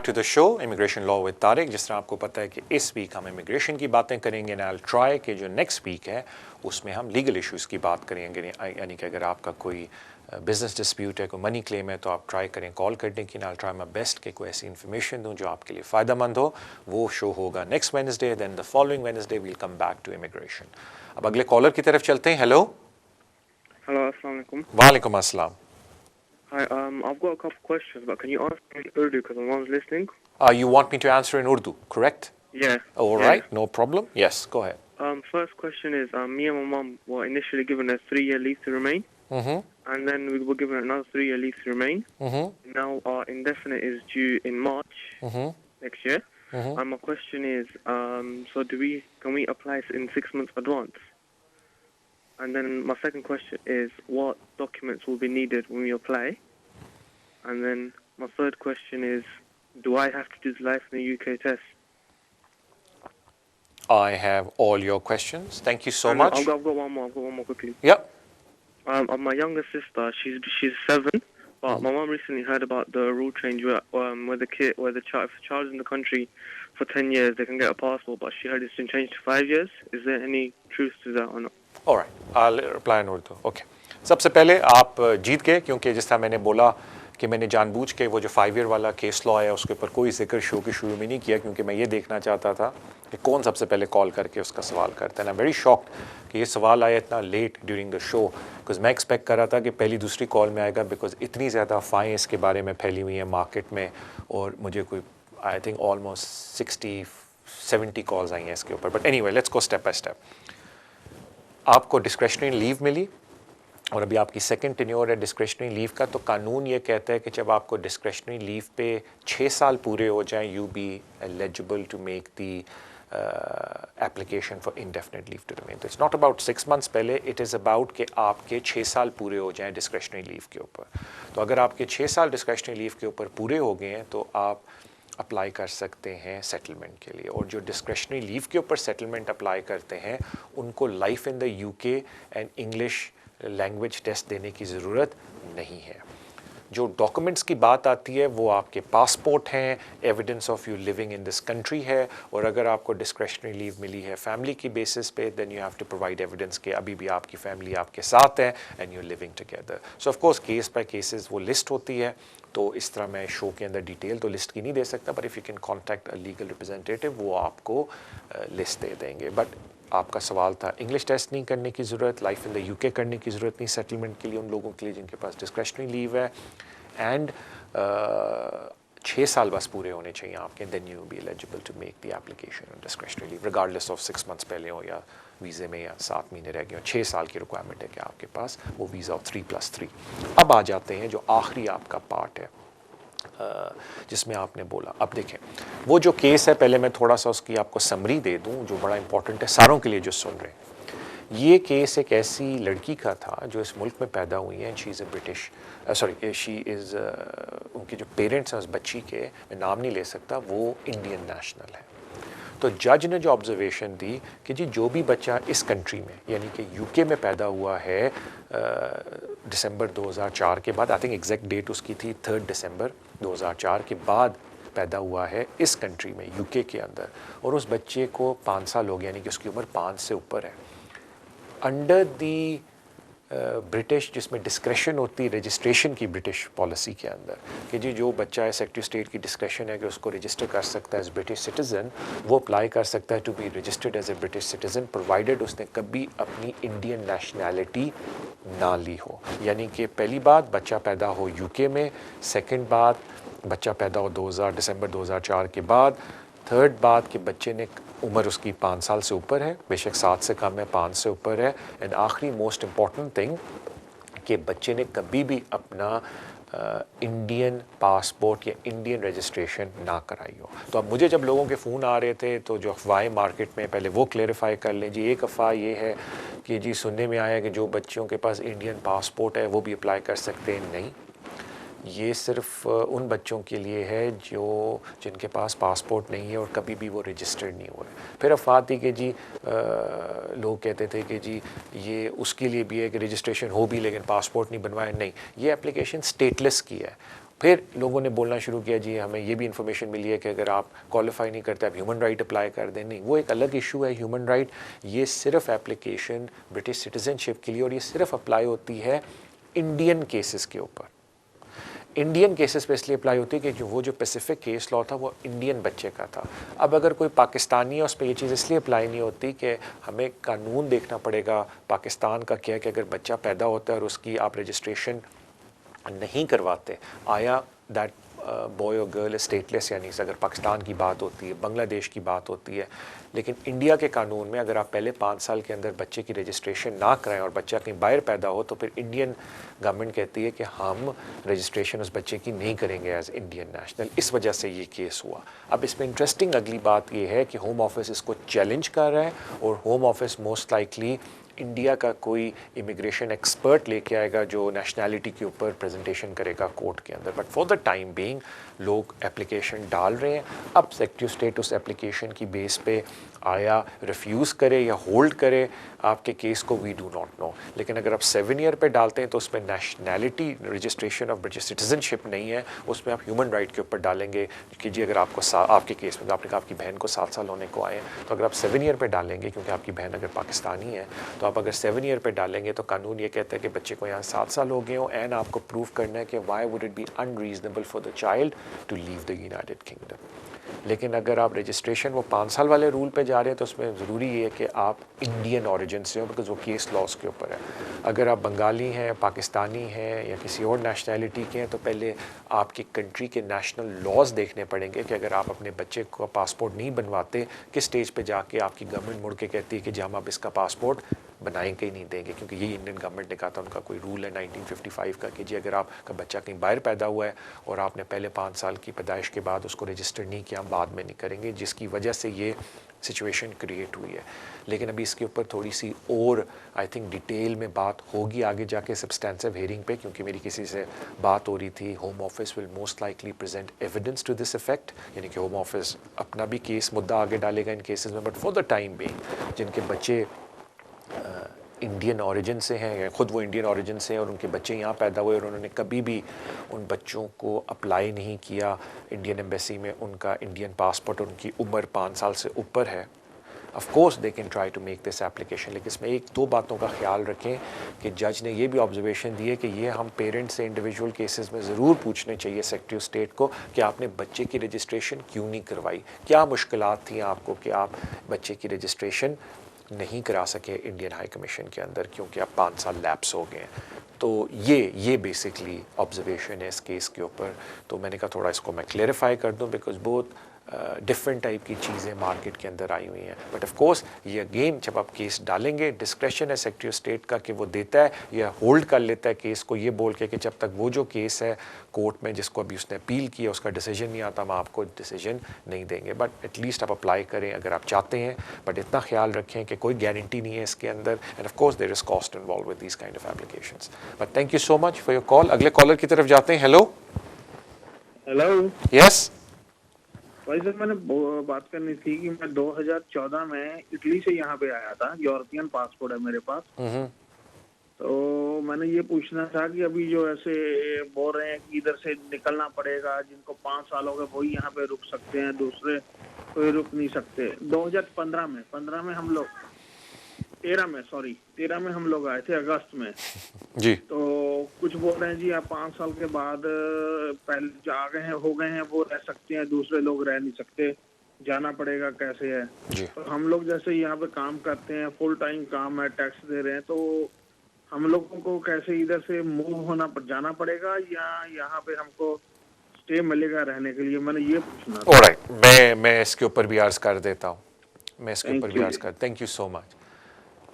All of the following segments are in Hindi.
To the show immigration law with Tariq. जिस तरह आपको पता है कि इस वीक हम इमिग्रेशन की बातें करेंगे एंड आई विल ट्राई कि जो नेक्स्ट वीक है उसमें हम लीगल इश्यूज़ की बात करेंगे। यानी कि अगर आपका कोई बिजनेस डिस्प्यूट है, कोई मनी क्लेम है, तो आप ट्राई करें कॉल करने की। I will try my best कि कोई ऐसी इन्फॉर्मेशन दूँ जो आपके लिए फ़ायदेमंद हो। वो शो होगा next Wednesday, then the following Wednesday will come back to immigration. अब अगले कॉलर की तरफ चलते हैं। हेलो। Hello, assalamu alaikum. वालेकुम अस्सलाम। Hi, I've got a couple questions, but can you ask me in Urdu because my mom's listening? You want me to answer in Urdu, correct? Yeah. All Yeah. right, no problem. Yes, go ahead. First question is, me and my mom were initially given a 3-year leave to remain, and then we were given another 3-year leave to remain. Now our indefinite is due in March next year. And my question is, so can we apply in 6 months advance? And then my second question is, what documents will be needed when we apply? And then my third question is, do I have to do the Life in the UK test? I have all your questions. Thank you so And much. I've got one more. Quickly. Yep. My younger sister, she's 7, but my mom recently heard about the rule change where the child, if the child's in the country for 10 years, they can get a passport, but she heard it's been changed to 5 years. Is there any truth to that or not? All right. I'll reply in Urdu. Okay. सबसे पहले आप जीत गए, क्योंकि जिस तरह मैंने बोला कि मैंने जानबूझ के वो जो 5 ईयर वाला केस लॉ है उसके ऊपर कोई जिक्र शो के शुरू में नहीं किया, क्योंकि मैं ये देखना चाहता था कि कौन सबसे पहले कॉल करके उसका सवाल करता है। आई एम वेरी शॉक्ड कि ये सवाल आया इतना late during the show, because मैं एक्सपेक्ट कर रहा था कि पहली दूसरी कॉल में आएगा, बिकॉज इतनी ज़्यादा अफवाहें इसके बारे में फैली हुई हैं मार्केट में, और मुझे कोई आई थिंक ऑलमोस्ट 60-70 कॉल्स आई हैं इसके ऊपर। But anyway, let's go step by step. आपको डिस्क्रेशनरी लीव मिली और अभी आपकी सेकंड टेन्योर है डिस्क्रेशनरी लीव का, तो कानून ये कहता है कि जब आपको डिस्क्रेशनरी लीव पे 6 साल पूरे हो जाएं, you be eligible to make the application for indefinite leave to remain. तो इट्स नॉट अबाउट 6 मंथ्स पहले, इट इज़ अबाउट कि आपके 6 साल पूरे हो जाएं डिस्क्रेशनरी लीव के ऊपर। तो अगर आपके 6 साल डिस्क्रेशनरी लीव के ऊपर पूरे हो गए हैं तो आप अप्लाई कर सकते हैं सेटलमेंट के लिए। और जो डिस्क्रेशनरी लीव के ऊपर सेटलमेंट अप्लाई करते हैं उनको life in the UK and English language test देने की ज़रूरत नहीं है। जो डॉक्यूमेंट्स की बात आती है वो आपके पासपोर्ट हैं, evidence of you living in this country है, और अगर आपको डिस्क्रेशनरी लीव मिली है फैमिली की बेसिस पे, then you have to provide evidence कि अभी भी आपकी फैमिली आपके साथ है and you living together. So of course case by cases वो लिस्ट होती है, तो इस तरह मैं शो के अंदर डिटेल तो लिस्ट की नहीं दे सकता, but if you can contact a legal representative वो आपको लिस्ट दे देंगे। बट आपका सवाल था इंग्लिश टेस्ट नहीं करने की ज़रूरत, लाइफ इन द यूके करने की ज़रूरत नहीं सेटलमेंट के लिए उन लोगों के लिए जिनके पास डिस्क्रेशनरी लीव है, एंड 6 साल बस पूरे होने चाहिए आपके, then you be eligible to make the application on discretionary leave regardless of 6 months पहले हो या वीज़े में या 7 महीने रह गए हो। 6 साल की रिक्वायरमेंट है कि आपके पास वो वीज़ा ऑफ 3+3। अब आ जाते हैं जो आखिरी आपका पार्ट है जिसमें आपने बोला। अब देखें वो जो केस है, पहले मैं थोड़ा सा उसकी आपको समरी दे दूं जो बड़ा इंपॉर्टेंट है सारों के लिए जो सुन रहे हैं। ये केस एक ऐसी लड़की का था जो इस मुल्क में पैदा हुई है, she is a British she is उनके जो पेरेंट्स हैं उस बच्ची के, मैं नाम नहीं ले सकता, वो इंडियन नेशनल है। तो जज ने जो ऑब्जर्वेशन दी कि जी जो भी बच्चा इस कंट्री में यानी कि यूके में पैदा हुआ है दिसंबर 2004 के बाद, आई थिंक एग्जैक्ट डेट उसकी थी 3 दिसंबर 2004 के बाद पैदा हुआ है इस कंट्री में यूके के अंदर, और उस बच्चे को 5 साल हो गया, यानी कि उसकी उम्र 5 से ऊपर है, अंडर दी ब्रिटिश, जिसमें डिस्क्रेशन होती है रजिस्ट्रेशन की ब्रिटिश पॉलिसी के अंदर, कि जी जो बच्चा है सेक्रेटरी स्टेट की डिस्क्रेशन है कि उसको रजिस्टर कर सकता है एज ब्रिटिश सिटीज़न, वो अप्लाई कर सकता है to be registered as a British citizen provided उसने कभी अपनी इंडियन नेशनैलिटी ना ली हो। यानी कि पहली बात बच्चा पैदा हो यूके में, सेकंड बात बच्चा पैदा हो दिसंबर 2004 के बाद, थर्ड बात कि बच्चे ने उम्र उसकी 5 साल से ऊपर है, बेशक 7 से कम है, 5 से ऊपर है, एंड आखिरी मोस्ट इम्पॉर्टेंट थिंग कि बच्चे ने कभी भी अपना इंडियन पासपोर्ट या इंडियन रजिस्ट्रेशन ना कराई हो। तो अब मुझे जब लोगों के फ़ोन आ रहे थे तो जो अफवाहें मार्केट में, पहले वो क्लेरिफाई कर लें जी। एक अफवाह ये है कि जी सुनने में आया कि जो बच्चों के पास इंडियन पासपोर्ट है वो भी अप्लाई कर सकते हैं, नहीं, ये सिर्फ उन बच्चों के लिए है जो जिनके पास पासपोर्ट नहीं है और कभी भी वो रजिस्टर्ड नहीं हुए। फिर अफवाह थी कि जी लोग कहते थे कि जी ये उसके लिए भी है कि रजिस्ट्रेशन हो भी लेकिन पासपोर्ट नहीं बनवाए, नहीं, ये एप्लीकेशन स्टेटलेस की है फिर लोगों ने बोलना शुरू किया जी हमें ये भी इन्फॉर्मेशन मिली है कि अगर आप क्वालिफाई नहीं करते आप ह्यूमन राइट अप्लाई कर दें। नहीं, वो एक अलग इशू है ह्यूमन राइट। ये सिर्फ एप्लीकेशन ब्रिटिश सिटीजनशिप के लिए, और ये सिर्फ अप्लाई होती है इंडियन केसेस के ऊपर। इंडियन केसेस पे इसलिए अप्लाई होती है कि वो जो स्पेसिफिक केस लॉ था वो इंडियन बच्चे का था। अब अगर कोई पाकिस्तानी है उस पर ये चीज़ इसलिए अप्लाई नहीं होती कि हमें कानून देखना पड़ेगा पाकिस्तान का क्या है कि अगर बच्चा पैदा होता है और उसकी आप रजिस्ट्रेशन नहीं करवाते, आया दैट बॉय और गर्ल स्टेटलेस या नहीं, अगर पाकिस्तान की बात होती है, बांग्लादेश की बात होती है। लेकिन इंडिया के कानून में अगर आप पहले 5 साल के अंदर बच्चे की रजिस्ट्रेशन ना कराएं और बच्चा कहीं बाहर पैदा हो, तो फिर इंडियन गवर्नमेंट कहती है कि हम रजिस्ट्रेशन उस बच्चे की नहीं करेंगे एज इंडियन नेशनल। इस वजह से ये केस हुआ। अब इसमें इंटरेस्टिंग अगली बात ये है कि होम ऑफिस इसको चैलेंज कर रहा है और home office most likely India का कोई इमिग्रेशन एक्सपर्ट लेके आएगा जो नेशनैलिटी के ऊपर प्रेजेंटेशन करेगा कोर्ट के अंदर। But for the time being लोग एप्लीकेशन डाल रहे हैं। अब सेक्रेटरी ऑफ स्टेट उस एप्लीकेशन की बेस पे आया रिफ्यूज़ करे या होल्ड करे आपके केस को, वी डू नॉट नो। लेकिन अगर आप 7 ईयर पे डालते हैं तो उसमें nationality registration of British citizenship नहीं है, उसमें आप ह्यूमन राइट के ऊपर डालेंगे कि जी अगर आपको आपके केस में आपने कहा आपकी बहन को 7 साल होने को आए हैं, तो अगर आप 7 ईयर पे डालेंगे, क्योंकि आपकी बहन अगर पाकिस्तानी है तो आप अगर 7 ईयर पे डालेंगे तो कानून ये कहता है कि बच्चे को यहाँ 7 साल हो गए हो एंड आपको प्रूव करना है कि why would it be unreasonable for the child to leave the United Kingdom. लेकिन अगर आप रजिस्ट्रेशन वो 5 साल वाले रूल पे जा रहे हैं तो उसमें ज़रूरी ये है कि आप इंडियन ऑरिजिन से हो, बिकॉज वो केस लॉस के ऊपर है। अगर आप बंगाली हैं, पाकिस्तानी हैं या किसी और नेशनैलिटी के हैं तो पहले आपकी कंट्री के नेशनल लॉज देखने पड़ेंगे कि अगर आप अपने बच्चे को पासपोर्ट नहीं बनवाते, किस स्टेज पे जाके आपकी गवर्नमेंट मुड़ के कहती है कि जी हम अब इसका पासपोर्ट बनाएंगे ही नहीं देंगे। क्योंकि ये इंडियन गवर्नमेंट ने कहा था, उनका कोई रूल है 1955 का कि जी अगर आपका बच्चा कहीं बाहर पैदा हुआ है और आपने पहले 5 साल की पैदाइश के बाद उसको रजिस्टर नहीं किया, हम बाद में नहीं करेंगे, जिसकी वजह से ये सिचुएशन क्रिएट हुई है। लेकिन अभी इसके ऊपर थोड़ी सी और आई थिंक डिटेल में बात होगी आगे जाके सब्सटेंसिव हेयरिंग पे, क्योंकि मेरी किसी से बात हो रही थी। Home office will most likely present evidence to this effect, यानी कि होम ऑफिस अपना भी केस मुद्दा आगे डालेगा इन केसेस में। But for the time being जिनके बच्चे इंडियन ओरिजिन से हैं या ख़ुद वो इंडियन ओरिजिन से हैं और उनके बच्चे यहाँ पैदा हुए और उन्होंने कभी भी उन बच्चों को अप्लाई नहीं किया इंडियन एम्बेसी में उनका इंडियन पासपोर्ट और उनकी उम्र 5 साल से ऊपर है, of course they can try to make this application. लेकिन इसमें 1-2 बातों का ख्याल रखें कि जज ने ये भी ऑब्जर्वेशन दी है कि ये हम पेरेंट्स से इंडिविजुअल केसेस में ज़रूर पूछने चाहिए सेक्रेटरी ऑफ स्टेट को कि आपने बच्चे की रजिस्ट्रेशन क्यों नहीं करवाई, क्या मुश्किलात थी आपको कि आप बच्चे की रजिस्ट्रेशन नहीं करा सके इंडियन हाई कमीशन के अंदर, क्योंकि अब 5 साल लैप्स हो गए हैं। तो ये बेसिकली ऑब्जर्वेशन है इस केस के ऊपर। तो मैंने कहा थोड़ा इसको मैं क्लेरिफाई कर दूं, बिकॉज बहुत डिफरेंट टाइप की चीज़ें मार्केट के अंदर आई हुई हैं। बट ऑफ कोर्स ये अगेन जब आप केस डालेंगे, डिस्क्रेशन है सेक्रेटरी ऑफ स्टेट का कि वो देता है या होल्ड कर लेता है केस को, ये बोल के कि जब तक वो जो केस है कोर्ट में जिसको अभी उसने अपील किया उसका डिसीजन नहीं आता, हम आपको डिसीजन नहीं देंगे। बट एटलीस्ट आप अप्लाई करें अगर आप चाहते हैं। बट इतना ख्याल रखें कि कोई गारंटी नहीं है इसके अंदर, and of course there is cost involve with these kind of applications. But thank you so much for your call. अगले कॉलर की तरफ जाते हैं। हेलो हेलो यस भाई सर, मैंने बात करनी थी कि मैं 2014 में इटली से यहाँ पे आया था, यूरोपियन पासपोर्ट है मेरे पास। तो मैंने ये पूछना था कि अभी जो ऐसे बोल रहे हैं कि इधर से निकलना पड़ेगा, जिनको 5 साल हो गए वही यहाँ पे रुक सकते हैं, दूसरे कोई रुक नहीं सकते। 2015 में हम लोग 13 में हम लोग आए थे अगस्त में जी। तो कुछ बोल रहे हैं जी आप 5 साल के बाद पहले जो आ गए हैं हो गए हैं वो रह सकते हैं, दूसरे लोग रह नहीं सकते, जाना पड़ेगा कैसे है जी। तो हम लोग जैसे यहाँ पे काम करते हैं, फुल टाइम काम है, टैक्स दे रहे हैं, तो हम लोगों को कैसे इधर से मूव जाना पड़ेगा या यहाँ पे हमको स्टे मिलेगा रहने के लिए, मैंने ये पूछना था। ऑलराइट, मैं इसके ऊपर भी अर्ज कर देता हूँ, थैंक यू सो मच।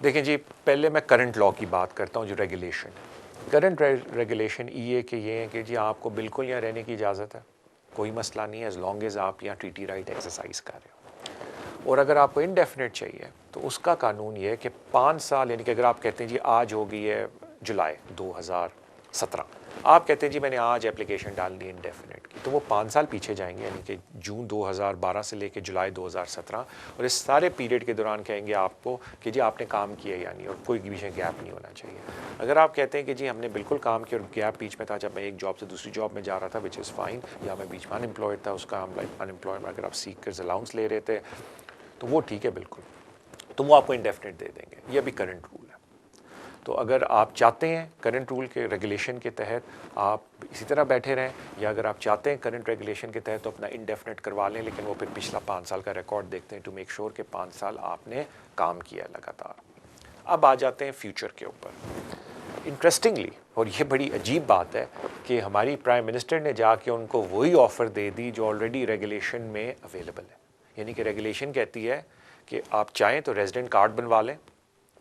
देखें जी, पहले मैं करंट लॉ की बात करता हूँ, जो रेगुलेशन है। करंट रेगुलेशन ये है कि जी आपको बिल्कुल यहाँ रहने की इजाज़त है, कोई मसला नहीं है, एज लॉन्ग एज आप यहाँ ट्रीटी राइट एक्सरसाइज कर रहे हो। और अगर आपको इंडेफिनेट चाहिए तो उसका कानून ये है कि 5 साल, यानी कि अगर आप कहते हैं जी आज हो गई है जुलाई 2017, आप कहते हैं जी मैंने आज एप्लीकेशन डाल दी इंडेफिनेट की, तो वो 5 साल पीछे जाएंगे, यानी कि जून 2012 से लेकर जुलाई 2017, और इस सारे पीरियड के दौरान कहेंगे आपको कि जी आपने काम किया या नहीं, और कोई बीच में गैप नहीं होना चाहिए। अगर आप कहते हैं कि जी हमने बिल्कुल काम किया और गैप बीच में था, जब मैं एक जॉब से दूसरी जॉब में जा रहा था, विच इज़ फाइन, या मैं बीच में अनएम्प्लॉयड था, उसका हम लाइक अनएम्प्लॉयड, अगर आप सीकर्स अलाउंस ले रहे थे तो वो ठीक है बिल्कुल, तो वो आपको इंडेफिनिट दे देंगे। ये अभी करंट रूल है। तो अगर आप चाहते हैं करंट रूल के रेगुलेशन के तहत आप इसी तरह बैठे रहें, या अगर आप चाहते हैं करंट रेगुलेशन के तहत तो अपना इंडेफिनिट करवा लें, लेकिन वो फिर पिछला 5 साल का रिकॉर्ड देखते हैं टू मेक श्योर कि 5 साल आपने काम किया लगातार। अब आ जाते हैं फ्यूचर के ऊपर। इंटरेस्टिंगली, और ये बड़ी अजीब बात है कि हमारी प्राइम मिनिस्टर ने जाके उनको वही ऑफ़र दे दी जो ऑलरेडी रेगुलेशन में अवेलेबल है। यानी कि रेगुलेशन कहती है कि आप चाहें तो रेजिडेंट कार्ड बनवा लें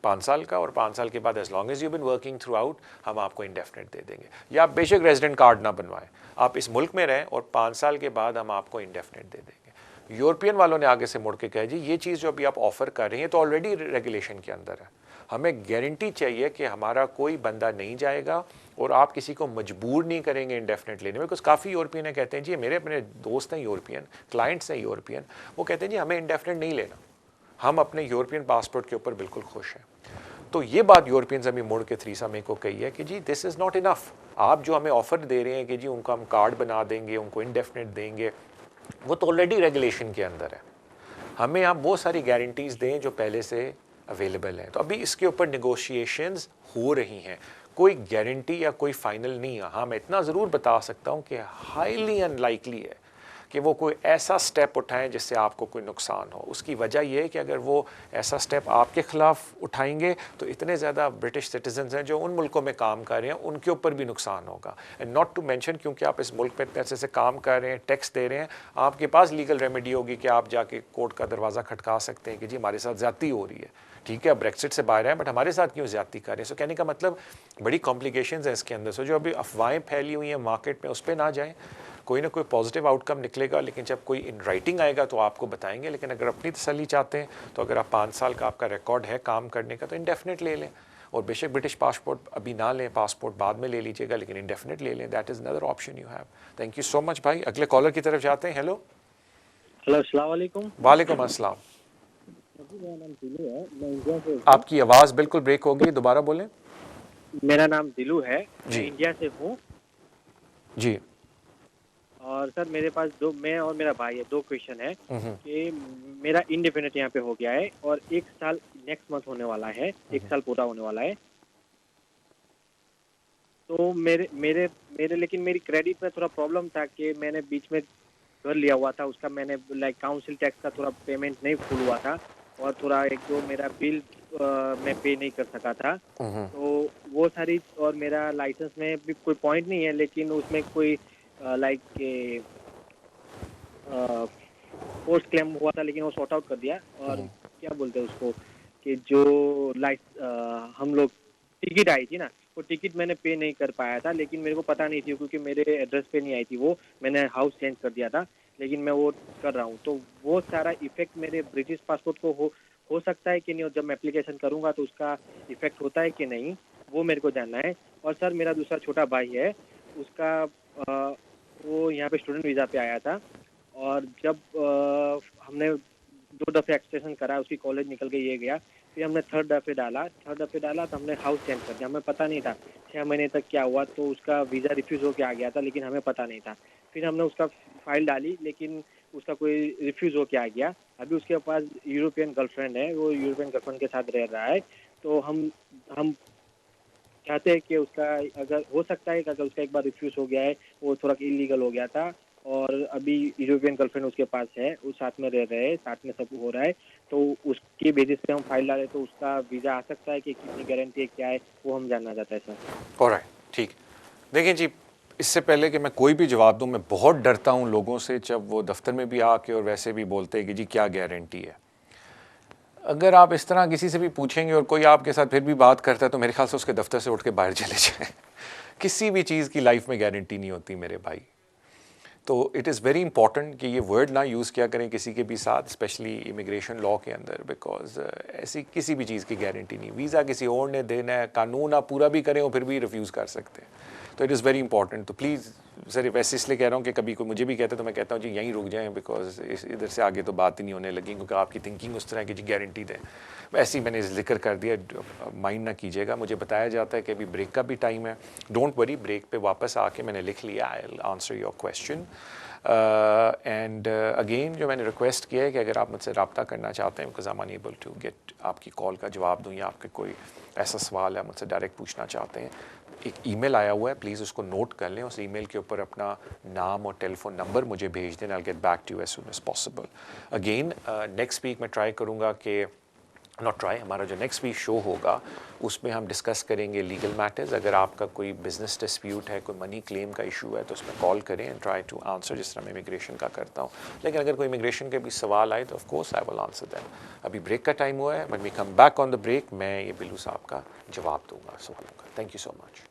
5 साल का, और 5 साल के बाद as long as you been working throughout हम आपको इंडेफिनिट दे देंगे, या आप बेशक रेजिडेंट कार्ड ना बनवाएं, आप इस मुल्क में रहें और 5 साल के बाद हम आपको इंडेफिनिट दे देंगे। यूरोपियन वालों ने आगे से मुड़ के कहा जी ये चीज़ जो अभी आप ऑफ़र कर रही हैं तो ऑलरेडी रेगुलेशन के अंदर है, हमें गारंटी चाहिए कि हमारा कोई बंदा नहीं जाएगा और आप किसी को मजबूर नहीं करेंगे इंडेफिनिट लेने में। बिकॉज काफ़ी यूरोपियन कहते हैं जी, मेरे अपने दोस्त हैं यूरोपियन, क्लाइंट्स हैं यूरोपियन, वो कहते हैं जी हमें इंडेफिनिट नहीं लेना, हम अपने यूरोपियन पासपोर्ट के ऊपर बिल्कुल खुश हैं। तो ये बात यूरोपियंस अभी मुड़ के थ्रीसा मे को कही है कि जी दिस इज़ नॉट इनफ, आप जो हमें ऑफ़र दे रहे हैं कि जी उनको हम कार्ड बना देंगे, उनको इंडेफिनिट देंगे, वो तो ऑलरेडी रेगुलेशन के अंदर है, हमें आप वो सारी गारंटीज़ दें जो पहले से अवेलेबल हैं। तो अभी इसके ऊपर निगोशिएशंस हो रही हैं, कोई गारंटी या कोई फाइनल नहीं है। हाँ मैं इतना ज़रूर बता सकता हूँ कि हाईली अनलाइकली है कि वो कोई ऐसा स्टेप उठाएं जिससे आपको कोई नुकसान हो। उसकी वजह यह है कि अगर वो ऐसा स्टेप आपके ख़िलाफ़ उठाएंगे तो इतने ज़्यादा ब्रिटिश सिटीजन्स हैं जो उन मुल्कों में काम कर रहे हैं, उनके ऊपर भी नुकसान होगा। एंड नॉट टू मेंशन, क्योंकि आप इस मुल्क में इतने अच्छे से काम कर रहे हैं, टैक्स दे रहे हैं, आपके पास लीगल रेमेडी होगी कि आप जाके कोर्ट का दरवाज़ा खटका सकते हैं कि जी हमारे साथ ज़्यादती हो रही है, ठीक है ब्रेक्सिट से बाहर हैं बट हमारे साथ क्यों ज़्यादती कर रहे हैं। सो कहने का मतलब बड़ी कॉम्प्लिकेशंस हैं इसके अंदर। सो जो अभी अफवाहें फैली हुई हैं मार्केट में उस पर ना जाएं, कोई ना कोई पॉजिटिव आउटकम निकलेगा, लेकिन जब कोई इन राइटिंग आएगा तो आपको बताएंगे। लेकिन अगर अपनी तसल्ली चाहते हैं तो अगर आप 5 साल का आपका रिकॉर्ड है काम करने का तो इंडेफिनिट ले लें, और बेशक ब्रिटिश पासपोर्ट अभी ना लें, पासपोर्ट बाद में ले लीजिएगा, लेकिन इंडेफिनिट ले लें। That is another option you have. Thank you so much भाई। अगले कॉलर की तरफ जाते हैं। हेलो अस्सलाम वालेकुम। वालेकुम अस्सलाम। मेरा नाम दिलू है, मैं इंडिया से हूँ। आपकी आवाज़ बिल्कुल ब्रेक होगी, दोबारा बोलें। मेरा नाम दिलू है, जी। मैं इंडिया से हूँ। जी। और सर मेरे पास मैं और मेरा भाई है, 2 क्वेश्चन है कि मेरा इंडिपेंडेंट यहाँ पे हो गया है और 1 साल नेक्स्ट मंथ होने वाला है, 1 साल पूरा होने वाला है। तो मेरे मेरे मेरे लेकिन मेरी क्रेडिट में थोड़ा प्रॉब्लम था कि मैंने बीच में घर लिया हुआ था, उसका मैंने लाइक काउंसिल टैक्स का थोड़ा पेमेंट नहीं फुल हुआ था, और थोड़ा 1-2 मेरा बिल मैं पे नहीं कर सका था। तो वो सारी, और मेरा लाइसेंस में भी कोई पॉइंट नहीं है, लेकिन उसमें कोई लाइक पोस्ट क्लेम हुआ था, लेकिन वो सॉर्ट आउट कर दिया। और क्या बोलते हैं उसको कि जो हम लोग टिकट आई थी ना, वो टिकट मैंने पे नहीं कर पाया था, लेकिन मेरे को पता नहीं थी क्योंकि मेरे एड्रेस पे नहीं आई थी वो, मैंने हाउस चेंज कर दिया था, लेकिन मैं वो कर रहा हूँ। तो वो सारा इफेक्ट मेरे ब्रिटिश पासपोर्ट को हो सकता है कि नहीं, और जब मैं एप्लीकेशन करूँगा तो उसका इफेक्ट होता है कि नहीं, वो मेरे को जानना है। और सर मेरा दूसरा छोटा भाई है, उसका वो यहाँ पे स्टूडेंट वीज़ा पे आया था, और जब हमने 2 दफ़े एक्सटेंशन करा, उसकी कॉलेज निकल के ये गया, फिर हमने थर्ड दफ़े डाला तो हमने हाउस चेंज कर दिया। हमें पता नहीं था 6 महीने तक क्या हुआ, तो उसका वीज़ा रिफ्यूज़ होके आ गया था, लेकिन हमें पता नहीं था। फिर हमने उसका फाइल डाली, लेकिन उसका कोई रिफ्यूज़ होके आ गया। अभी उसके पास यूरोपियन गर्लफ्रेंड है, वो यूरोपियन गर्लफ्रेंड के साथ रह रहा है। तो हम चाहते हैं कि उसका, अगर हो सकता है कि अगर उसका एक बार रिफ्यूज़ हो गया है, वो थोड़ा इलीगल हो गया था, और अभी यूरोपियन गर्लफ्रेंड उसके पास है, वो साथ में रह रहे हैं, साथ में सब हो रहा है, तो उसके बेसिस पे हम फाइल डालें तो उसका वीज़ा आ सकता है कि कितनी गारंटी है, क्या है, वो हम जानना चाहते हैं सर। ऑलराइट, ठीक। देखिए जी, इससे पहले कि मैं कोई भी जवाब दूं, मैं बहुत डरता हूं लोगों से जब वो दफ्तर में भी आके और वैसे भी बोलते हैं कि जी क्या गारंटी है। अगर आप इस तरह किसी से भी पूछेंगे और कोई आपके साथ फिर भी बात करता है तो मेरे ख्याल से उसके दफ्तर से उठ के बाहर चले जाएं। किसी भी चीज़ की लाइफ में गारंटी नहीं होती मेरे भाई। तो इट इज़ वेरी इंपॉर्टेंट कि ये वर्ड ना यूज़ किया करें किसी के भी साथ, स्पेशली इमिग्रेशन लॉ के अंदर, बिकॉज ऐसी किसी भी चीज़ की गारंटी नहीं। वीज़ा किसी और ने देना है, कानून आप पूरा भी करें और फिर भी रिफ्यूज़ कर सकते हैं। तो इट इज़ वेरी इंपॉर्टेंट। तो प्लीज़ सर वैसे इसलिए कह रहा हूँ कि कभी कोई मुझे भी कहता है तो मैं कहता हूँ जी यहीं रुक जाएं, बिकॉज इधर से आगे तो बात ही नहीं होने लगी, क्योंकि आपकी थिंकिंग उस तरह की जी गारंटी दें। वैसे ही मैंने जिक्र कर दिया, माइंड ना कीजिएगा। मुझे बताया जाता है कि अभी ब्रेक का भी टाइम है, डोंट वरी, ब्रेक पे वापस आके मैंने लिख लिया, आई will answer your question. And again जो मैंने रिक्वेस्ट किया है कि अगर आप मुझसे रब्ता करना चाहते हैं, because I am unable to get आपकी कॉल का जवाब दूँ, या आपके कोई ऐसा सवाल है मुझसे डायरेक्ट पूछना चाहते हैं, एक ईमेल आया हुआ है, प्लीज़ उसको नोट कर लें। उस ईमेल के ऊपर अपना नाम और टेलीफोन नंबर मुझे भेज दें, I will get back to you as soon as possible. Again next week मैं ट्राई करूँगा कि नॉट ट्राई, हमारा जो नेक्स्ट वीक शो होगा उसमें हम डिस्कस करेंगे लीगल मैटर्स। अगर आपका कोई बिजनेस डिस्प्यूट है, कोई मनी क्लेम का इशू है, तो उसमें कॉल करें एंड ट्राई टू आंसर, जिस तरह मैं इमिग्रेशन का करता हूँ। लेकिन अगर कोई इमिग्रेशन के भी सवाल आए तो of course I will answer them. अभी ब्रेक का टाइम हुआ है, when we come back on the break मैं ये बिल्लू साहब का जवाब दूंगा सवालों का। Thank you so much.